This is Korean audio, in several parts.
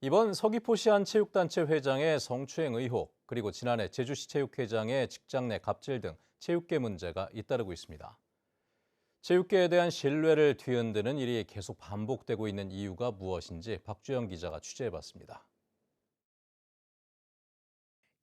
이번 서귀포시 한 체육단체 회장의 성추행 의혹, 그리고 지난해 제주시 체육회장의 직장 내 갑질 등 체육계 문제가 잇따르고 있습니다. 체육계에 대한 신뢰를 뒤흔드는 일이 계속 반복되고 있는 이유가 무엇인지 박주영 기자가 취재해봤습니다.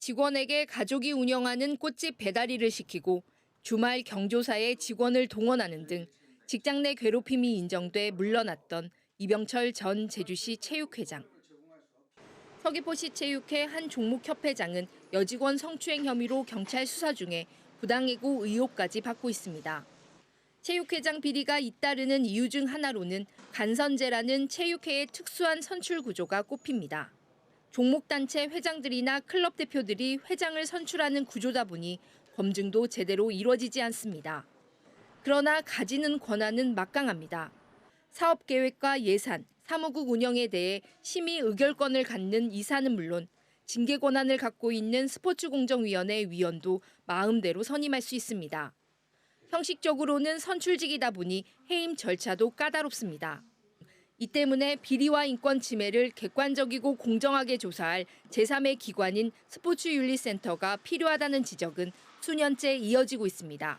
직원에게 가족이 운영하는 꽃집 배달일을 시키고 주말 경조사에 직원을 동원하는 등 직장 내 괴롭힘이 인정돼 물러났던 이병철 전 제주시 체육회장. 서귀포시 체육회 한 종목협회장은 여직원 성추행 혐의로 경찰 수사 중에 부당해고 의혹까지 받고 있습니다. 체육회장 비리가 잇따르는 이유 중 하나로는 간선제라는 체육회의 특수한 선출 구조가 꼽힙니다. 종목단체 회장들이나 클럽 대표들이 회장을 선출하는 구조다 보니 검증도 제대로 이루어지지 않습니다. 그러나 가지는 권한은 막강합니다. 사업 계획과 예산, 사무국 운영에 대해 심의 의결권을 갖는 이사는 물론 징계 권한을 갖고 있는 스포츠공정위원회 위원도 마음대로 선임할 수 있습니다. 형식적으로는 선출직이다 보니 해임 절차도 까다롭습니다. 이 때문에 비리와 인권 침해를 객관적이고 공정하게 조사할 제3의 기관인 스포츠윤리센터가 필요하다는 지적은 수년째 이어지고 있습니다.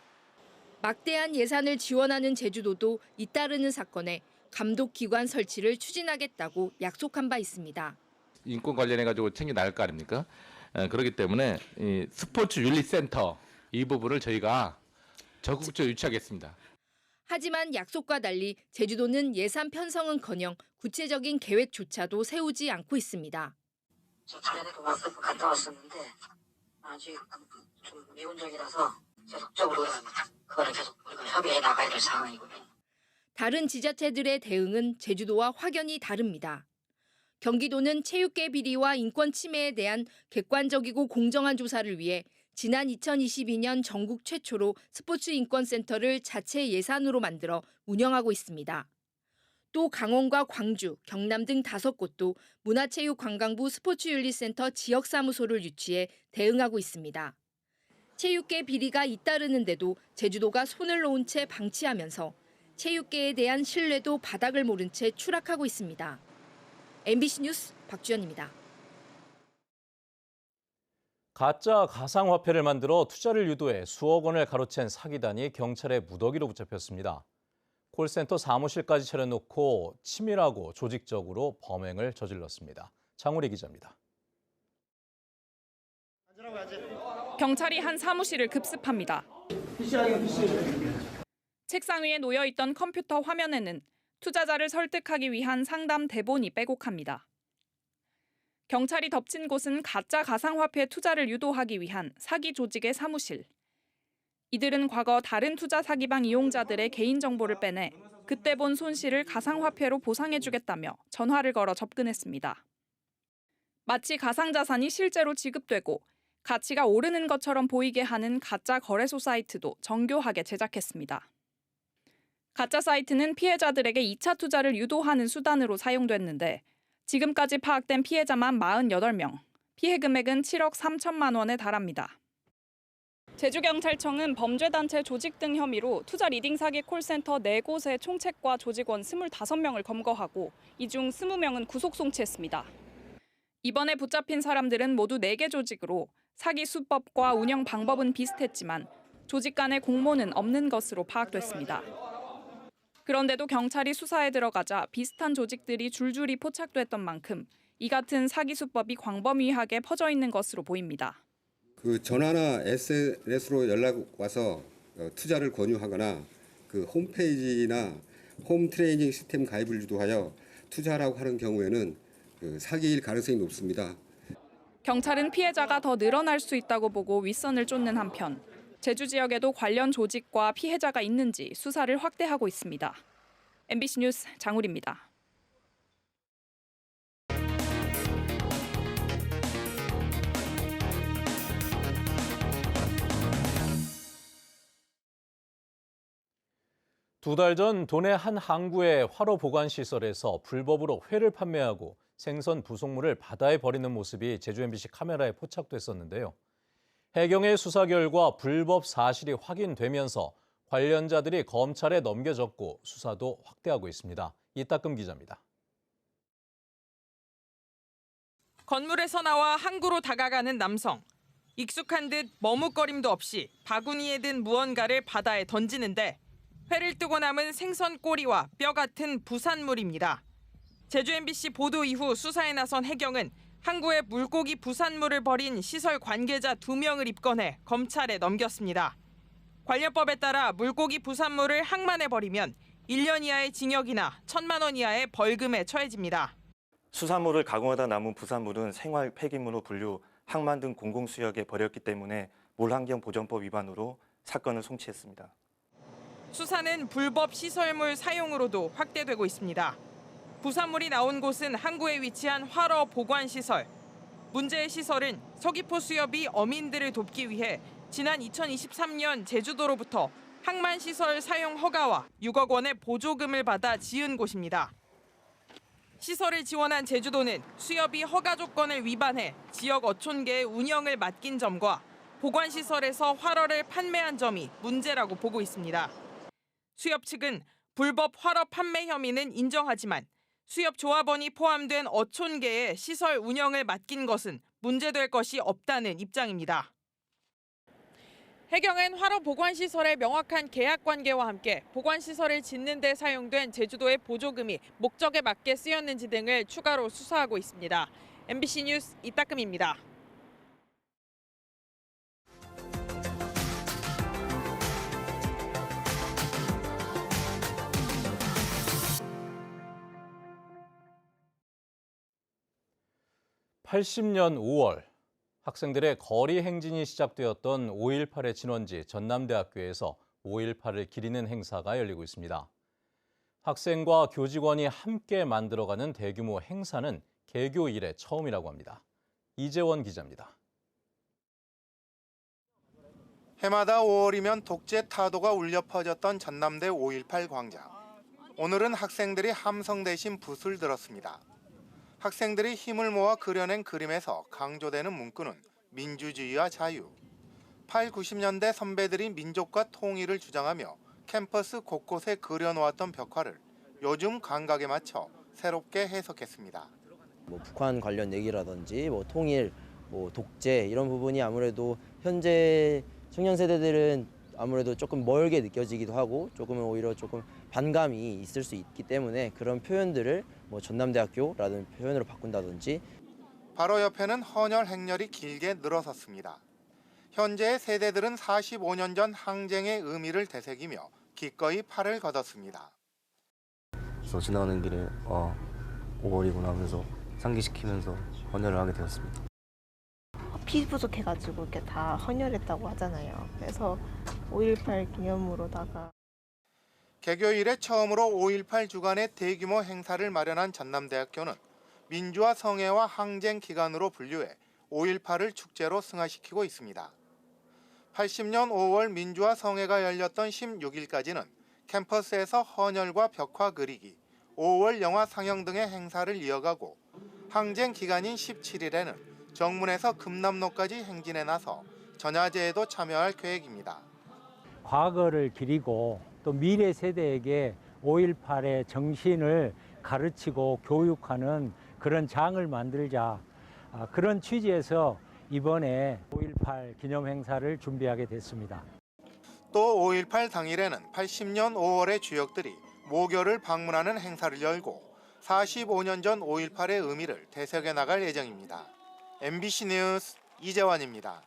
막대한 예산을 지원하는 제주도도 잇따르는 사건에 감독기관 설치를 추진하겠다고 약속한 바 있습니다. 인권 관련해가지고 챙겨 나갈 거 아닙니까? 그렇기 때문에 이 스포츠 윤리센터 이 부분을 저희가 적극적으로 유치하겠습니다. 하지만 약속과 달리 제주도는 예산 편성은커녕 구체적인 계획조차도 세우지 않고 있습니다. 저 전에 갔다 왔었는데 아직 좀 미온적이라서 계속적으로 그거를 계속 우리가 협의해 나가야 될 상황이고요. 다른 지자체들의 대응은 제주도와 확연히 다릅니다. 경기도는 체육계 비리와 인권 침해에 대한 객관적이고 공정한 조사를 위해 지난 2022년 전국 최초로 스포츠인권센터를 자체 예산으로 만들어 운영하고 있습니다. 또 강원과 광주, 경남 등 5곳도 문화체육관광부 스포츠윤리센터 지역사무소를 유치해 대응하고 있습니다. 체육계 비리가 잇따르는데도 제주도가 손을 놓은 채 방치하면서 체육계에 대한 신뢰도 바닥을 모른 채 추락하고 있습니다. MBC 뉴스 박주연입니다. 가짜 가상화폐를 만들어 투자를 유도해 수억 원을 가로챈 사기단이 경찰의 무더기로 붙잡혔습니다. 콜센터 사무실까지 차려놓고 치밀하고 조직적으로 범행을 저질렀습니다. 장우리 기자입니다. 경찰이 한 사무실을 급습합니다. 책상 위에 놓여있던 컴퓨터 화면에는 투자자를 설득하기 위한 상담 대본이 빼곡합니다. 경찰이 덮친 곳은 가짜 가상화폐 투자를 유도하기 위한 사기 조직의 사무실. 이들은 과거 다른 투자 사기방 이용자들의 개인정보를 빼내 그때 본 손실을 가상화폐로 보상해주겠다며 전화를 걸어 접근했습니다. 마치 가상자산이 실제로 지급되고 가치가 오르는 것처럼 보이게 하는 가짜 거래소 사이트도 정교하게 제작했습니다. 가짜 사이트는 피해자들에게 2차 투자를 유도하는 수단으로 사용됐는데 지금까지 파악된 피해자만 48명, 피해 금액은 7억 3천만 원에 달합니다. 제주경찰청은 범죄단체 조직 등 혐의로 투자 리딩 사기 콜센터 4곳의 총책과 조직원 25명을 검거하고 이 중 20명은 구속 송치했습니다. 이번에 붙잡힌 사람들은 모두 4개 조직으로 사기 수법과 운영 방법은 비슷했지만 조직 간의 공모는 없는 것으로 파악됐습니다. 그런데도 경찰이 수사에 들어가자 비슷한 조직들이 줄줄이 포착됐던 만큼 이 같은 사기 수법이 광범위하게 퍼져 있는 것으로 보입니다. 그 전화나 SNS로 연락 와서 투자를 권유하거나 그 홈페이지나 홈 트레이닝 시스템 가입을 유도하여 투자라고 하는 경우에는 그 사기일 가능성이 높습니다. 경찰은 피해자가 더 늘어날 수 있다고 보고 윗선을 쫓는 한편 제주 지역에도 관련 조직과 피해자가 있는지 수사를 확대하고 있습니다. MBC 뉴스 장우리입니다. 두 달 전 도내 한 항구의 화로 보관 시설에서 불법으로 회를 판매하고 생선 부속물을 바다에 버리는 모습이 제주 MBC 카메라에 포착됐었는데요. 해경의 수사 결과 불법 사실이 확인되면서 관련자들이 검찰에 넘겨졌고 수사도 확대하고 있습니다. 이따금 기자입니다. 건물에서 나와 항구로 다가가는 남성. 익숙한 듯 머뭇거림도 없이 바구니에 든 무언가를 바다에 던지는데 회를 뜨고 남은 생선 꼬리와 뼈 같은 부산물입니다. 제주 MBC 보도 이후 수사에 나선 해경은 항구에 물고기 부산물을 버린 시설 관계자 2명을 입건해 검찰에 넘겼습니다. 관련법에 따라 물고기 부산물을 항만에 버리면 1년 이하의 징역이나 1,000만 원 이하의 벌금에 처해집니다. 수산물을 가공하다 남은 부산물은 생활 폐기물로 분류, 항만 등 공공수역에 버렸기 때문에 물환경보전법 위반으로 사건을 송치했습니다. 수사는 불법 시설물 사용으로도 확대되고 있습니다. 부산물이 나온 곳은 항구에 위치한 활어 보관시설. 문제의 시설은 서귀포 수협이 어민들을 돕기 위해 지난 2023년 제주도로부터 항만시설 사용 허가와 6억 원의 보조금을 받아 지은 곳입니다. 시설을 지원한 제주도는 수협이 허가 조건을 위반해 지역 어촌계의 운영을 맡긴 점과 보관시설에서 활어를 판매한 점이 문제라고 보고 있습니다. 수협 측은 불법 활어 판매 혐의는 인정하지만 수협 조합원이 포함된 어촌계의 시설 운영을 맡긴 것은 문제될 것이 없다는 입장입니다. 해경은 활어 보관시설의 명확한 계약 관계와 함께 보관시설을 짓는 데 사용된 제주도의 보조금이 목적에 맞게 쓰였는지 등을 추가로 수사하고 있습니다. MBC 뉴스 이따금입니다. (80년 5월) 학생들의 거리 행진이 시작되었던 5.18의 진원지 전남대학교에서 5.18을 기리는 행사가 열리고 있습니다. 학생과 교직원이 함께 만들어가는 대규모 행사는 개교 이래 처음이라고 합니다. 이재원 기자입니다. 해마다 5월이면 독재 타도가 울려 퍼졌던 전남대 5.18 광장. 오늘은 학생들이 함성 대신 붓을 들었습니다. 학생들이 힘을 모아 그려낸 그림에서 강조되는 문구는 민주주의와 자유. 8, 90년대 선배들이 민족과 통일을 주장하며 캠퍼스 곳곳에 그려놓았던 벽화를 요즘 감각에 맞춰 새롭게 해석했습니다. 북한 관련 얘기라든지 통일, 독재 이런 부분이 아무래도 현재 청년 세대들은 아무래도 조금 멀게 느껴지기도 하고 조금은 오히려 조금 반감이 있을 수 있기 때문에 그런 표현들을 전남대학교라는 표현으로 바꾼다든지. 바로 옆에는 헌혈 행렬이 길게 늘어섰습니다. 현재의 세대들은 45년 전 항쟁의 의미를 되새기며 기꺼이 팔을 걷었습니다. 그래서 지나가는 길에 5월이구나 하면서 상기시키면서 헌혈을 하게 되었습니다. 피 부족해가지고 이렇게 다 헌혈했다고 하잖아요. 그래서 5.18 기념으로다가. 개교 이래 처음으로 5.18 주간의 대규모 행사를 마련한 전남대학교는 민주화 성애와 항쟁 기간으로 분류해 5.18을 축제로 승화시키고 있습니다. 80년 5월 민주화 성애가 열렸던 16일까지는 캠퍼스에서 헌혈과 벽화 그리기, 5월 영화 상영 등의 행사를 이어가고 항쟁 기간인 17일에는 정문에서 금남로까지 행진에 나서 전야제에도 참여할 계획입니다. 과거를 기리고 또 미래 세대에게 5.18의 정신을 가르치고 교육하는 그런 장을 만들자, 그런 취지에서 이번에 5.18 기념 행사를 준비하게 됐습니다. 또 5.18 당일에는 80년 5월의 주역들이 모교를 방문하는 행사를 열고 45년 전 5.18의 의미를 되새겨 나갈 예정입니다. MBC 뉴스 이재원입니다.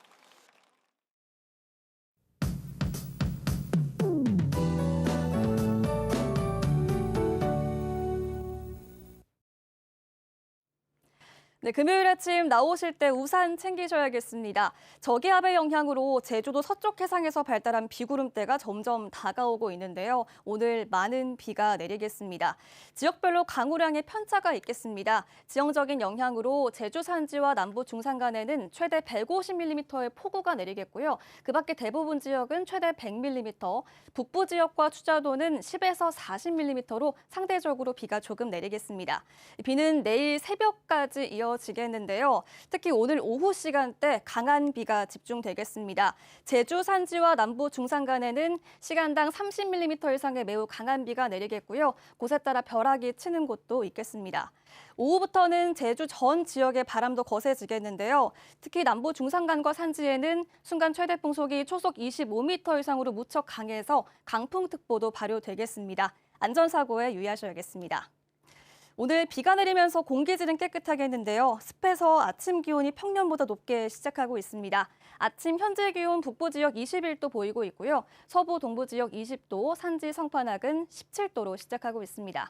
네, 금요일 아침 나오실 때 우산 챙기셔야겠습니다. 저기압의 영향으로 제주도 서쪽 해상에서 발달한 비구름대가 점점 다가오고 있는데요. 오늘 많은 비가 내리겠습니다. 지역별로 강우량의 편차가 있겠습니다. 지형적인 영향으로 제주 산지와 남부 중산간에는 최대 150mm의 폭우가 내리겠고요. 그 밖에 대부분 지역은 최대 100mm, 북부 지역과 추자도는 10에서 40mm로 상대적으로 비가 조금 내리겠습니다. 비는 내일 새벽까지 이어질 이어지겠는데요. 특히 오늘 오후 시간대 강한 비가 집중되겠습니다. 제주 산지와 남부 중산간에는 시간당 30mm 이상의 매우 강한 비가 내리겠고요. 곳에 따라 벼락이 치는 곳도 있겠습니다. 오후부터는 제주 전 지역의 바람도 거세지겠는데요. 특히 남부 중산간과 산지에는 순간 최대 풍속이 초속 25m 이상으로 무척 강해서 강풍특보도 발효되겠습니다. 안전사고에 유의하셔야겠습니다. 오늘 비가 내리면서 공기질은 깨끗하겠는데요. 습해서 아침 기온이 평년보다 높게 시작하고 있습니다. 아침 현재 기온 북부 지역 21도 보이고 있고요. 서부 동부 지역 20도, 산지 성판악은 17도로 시작하고 있습니다.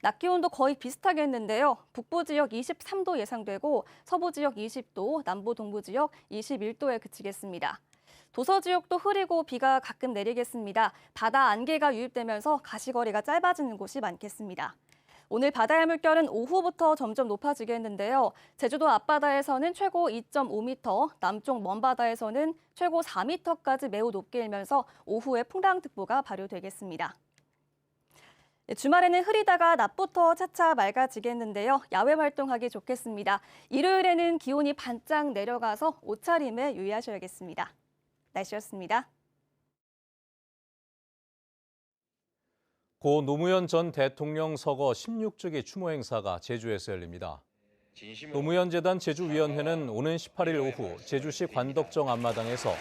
낮 기온도 거의 비슷하겠는데요. 북부 지역 23도 예상되고 서부 지역 20도, 남부 동부 지역 21도에 그치겠습니다. 도서 지역도 흐리고 비가 가끔 내리겠습니다. 바다 안개가 유입되면서 가시거리가 짧아지는 곳이 많겠습니다. 오늘 바다의 물결은 오후부터 점점 높아지겠는데요. 제주도 앞바다에서는 최고 2.5m, 남쪽 먼바다에서는 최고 4m까지 매우 높게 일면서 오후에 풍랑특보가 발효되겠습니다. 주말에는 흐리다가 낮부터 차차 맑아지겠는데요. 야외 활동하기 좋겠습니다. 일요일에는 기온이 반짝 내려가서 옷차림에 유의하셔야겠습니다. 날씨였습니다. 고 노무현 전 대통령 서거 16주기 추모 행사가 제주에서 열립니다. 노무현 재단 제주위원회는 오는 18일 오후 제주시 관덕정 앞마당에서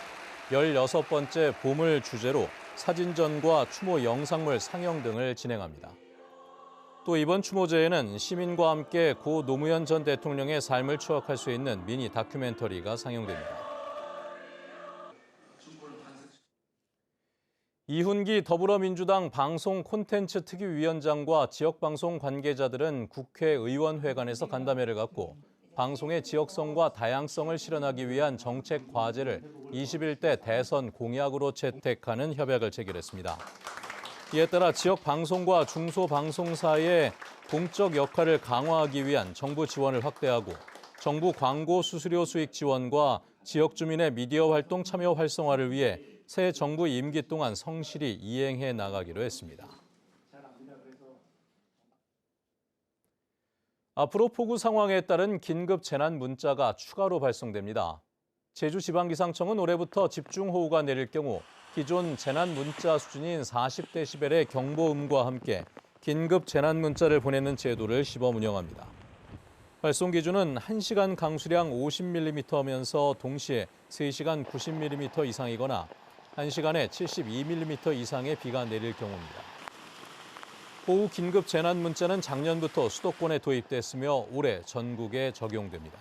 16번째 봄을 주제로 사진전과 추모 영상물 상영 등을 진행합니다. 또 이번 추모제에는 시민과 함께 고 노무현 전 대통령의 삶을 추억할 수 있는 미니 다큐멘터리가 상영됩니다. 이훈기 더불어민주당 방송 콘텐츠 특위위원장과 지역방송 관계자들은 국회의원회관에서 간담회를 갖고 방송의 지역성과 다양성을 실현하기 위한 정책 과제를 21대 대선 공약으로 채택하는 협약을 체결했습니다. 이에 따라 지역 방송과 중소방송사의 공적 역할을 강화하기 위한 정부 지원을 확대하고 정부 광고 수수료 수익 지원과 지역 주민의 미디어 활동 참여 활성화를 위해 새 정부 임기 동안 성실히 이행해 나가기로 했습니다. 앞으로 폭우 상황에 따른 긴급 재난 문자가 추가로 발송됩니다. 제주지방기상청은 올해부터 집중호우가 내릴 경우 기존 재난 문자 수준인 40데시벨의 경보음과 함께 긴급 재난 문자를 보내는 제도를 시범 운영합니다. 발송 기준은 1시간 강수량 50mm면서 동시에 3시간 90mm 이상이거나 1시간에 72mm 이상의 비가 내릴 경우입니다. 호우 긴급 재난 문자는 작년부터 수도권에 도입됐으며 올해 전국에 적용됩니다.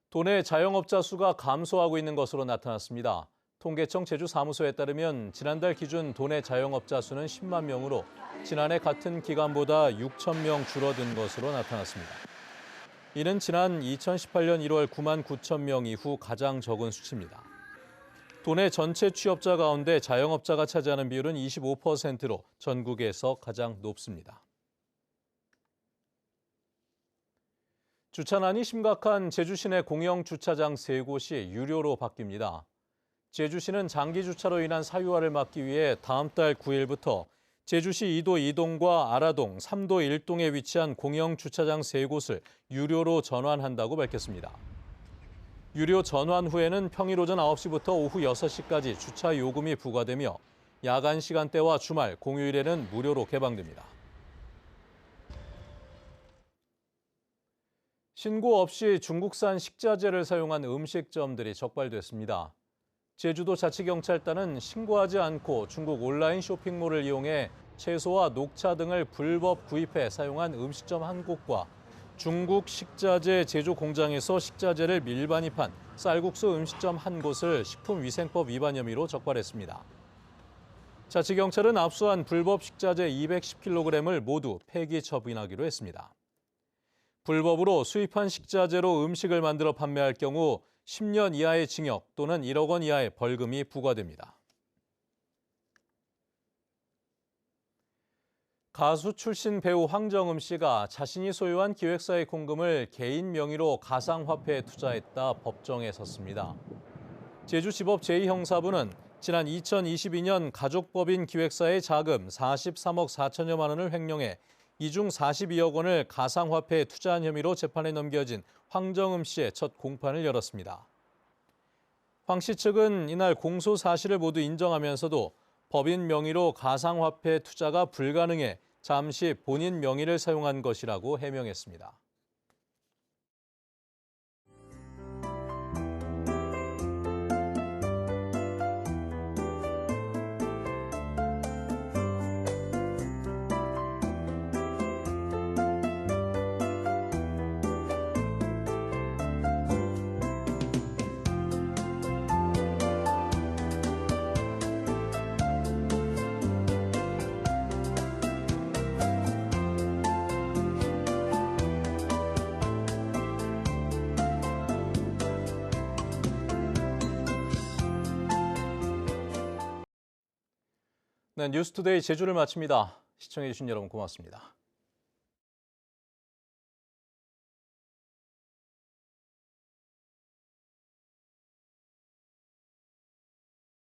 도내 자영업자 수가 감소하고 있는 것으로 나타났습니다. 통계청 제주사무소에 따르면 지난달 기준 도내 자영업자 수는 10만 명으로 지난해 같은 기간보다 6천 명 줄어든 것으로 나타났습니다. 이는 지난 2018년 1월 9만 9천 명 이후 가장 적은 수치입니다. 도내 전체 취업자 가운데 자영업자가 차지하는 비율은 25%로 전국에서 가장 높습니다. 주차난이 심각한 제주시 내 공영 주차장 3곳이 유료로 바뀝니다. 제주시는 장기 주차로 인한 사유화를 막기 위해 다음 달 9일부터 제주시 2도 2동과 아라동, 3도 1동에 위치한 공영 주차장 3곳을 유료로 전환한다고 밝혔습니다. 유료 전환 후에는 평일 오전 9시부터 오후 6시까지 주차 요금이 부과되며 야간 시간대와 주말, 공휴일에는 무료로 개방됩니다. 신고 없이 중국산 식자재를 사용한 음식점들이 적발됐습니다. 제주도 자치경찰단은 신고하지 않고 중국 온라인 쇼핑몰을 이용해 채소와 녹차 등을 불법 구입해 사용한 음식점 한 곳과 중국 식자재 제조 공장에서 식자재를 밀반입한 쌀국수 음식점 한 곳을 식품위생법 위반 혐의로 적발했습니다. 자치경찰은 압수한 불법 식자재 210kg을 모두 폐기 처분하기로 했습니다. 불법으로 수입한 식자재로 음식을 만들어 판매할 경우 10년 이하의 징역 또는 1억 원 이하의 벌금이 부과됩니다. 가수 출신 배우 황정음 씨가 자신이 소유한 기획사의 공금을 개인 명의로 가상화폐에 투자했다 법정에 섰습니다. 제주지법 제2형사부는 지난 2022년 가족법인 기획사의 자금 43억 4천여만 원을 횡령해 이 중 42억 원을 가상화폐에 투자한 혐의로 재판에 넘겨진 황정음 씨의 첫 공판을 열었습니다. 황 씨 측은 이날 공소 사실을 모두 인정하면서도 법인 명의로 가상화폐 투자가 불가능해 잠시 본인 명의를 사용한 것이라고 해명했습니다. 네, 뉴스투데이 제주를 마칩니다. 시청해주신 여러분 고맙습니다.